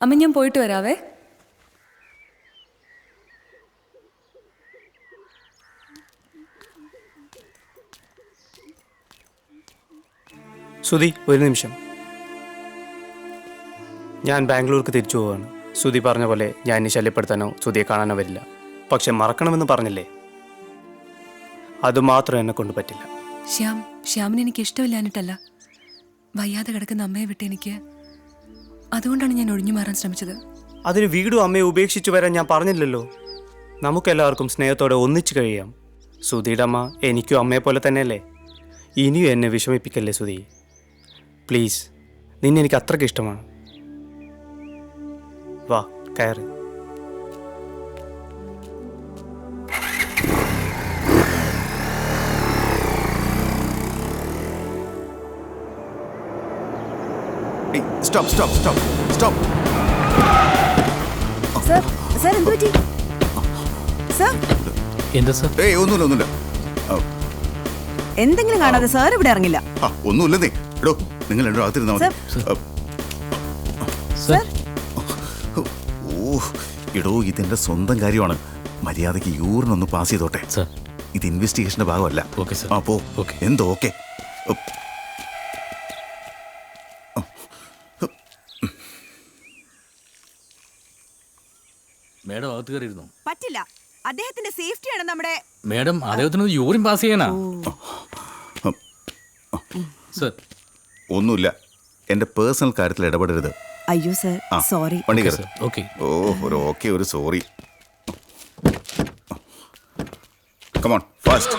അമ്മ ഞാൻ പോയിട്ട് വരാവേ. സുധി, ഒരു നിമിഷം. ഞാൻ ബാംഗ്ലൂർക്ക് തിരിച്ചു പോവാണ്. സുധി പറഞ്ഞ പോലെ ഞാൻ ഇനി ശല്യപ്പെടുത്താനോ സുധിയെ കാണാനോ വരില്ല. പക്ഷെ മറക്കണമെന്ന് പറഞ്ഞില്ലേ, അതുമാത്രം എന്നെ കൊണ്ട് പറ്റില്ല. ശ്യാമിനെ എനിക്ക് ഇഷ്ടമില്ലാഞ്ഞിട്ടല്ല, വയ്യാതെ കിടക്കുന്ന അമ്മയെ വിട്ട് എനിക്ക്, അതുകൊണ്ടാണ് ഞാൻ ഒഴിഞ്ഞു മാറാൻ ശ്രമിച്ചത്. അതിന് വീടും അമ്മയെ ഉപേക്ഷിച്ചു വരാൻ ഞാൻ പറഞ്ഞില്ലല്ലോ. നമുക്കെല്ലാവർക്കും സ്നേഹത്തോടെ ഒന്നിച്ചു കഴിയാം. സുധിയുടെ അമ്മ എനിക്കും അമ്മയെ പോലെ തന്നെയല്ലേ. ഇനിയും എന്നെ വിഷമിപ്പിക്കല്ലേ സുധി, പ്ലീസ്. നിന്നെ എനിക്ക് അത്രയ്ക്ക് ഇഷ്ടമാണ്. വാ, കയറ്. Stop stop stop stop. Sir, sir എന്തു പറ്റി? സർ, എന്താ സർ? ഏയ് ഒന്നുമില്ല. എന്തെങ്കിലും കാണാതെ സാർ ഇവിടെ ഇറങ്ങില്ല. ഒന്നുമില്ലെന്നേ. എടോ, നിങ്ങൾ രണ്ടോ അകത്തിരുന്നാ മതി. സർ, ഓ എടോ, ഇതെന്റെ സ്വന്തം കാര്യമാണ്. മര്യാദയ്ക്ക് യൂറിനൊന്ന് പാസ് ചെയ്തോട്ടെ. സർ, ഇത് ഇൻവെസ്റ്റിഗേഷന്റെ ഭാഗമല്ല. Okay sir. അപ്പോ ഓക്കെ. എന്തോ ഓക്കെ. മേഡം അകത്ത് കയറിയിരുന്നു. പറ്റില്ല. അദ്ദേഹത്തിന്റെ സേഫ്റ്റിയാണ് നമ്മുടെ. മേഡം, അദ്ദേഹത്തിന് യൂറിൻ പാസ് ചെയ്യാനാ. സർ, ഒന്നുമില്ല. എന്റെ പേഴ്സണൽ കാര്യത്തിൽ ഇടപെടരുത്. അയ്യോ സർ, സോറി. വണ്ടി കയറി. ഓക്കെ. ഒരു ഓക്കെ, ഒരു സോറി. Come on fast.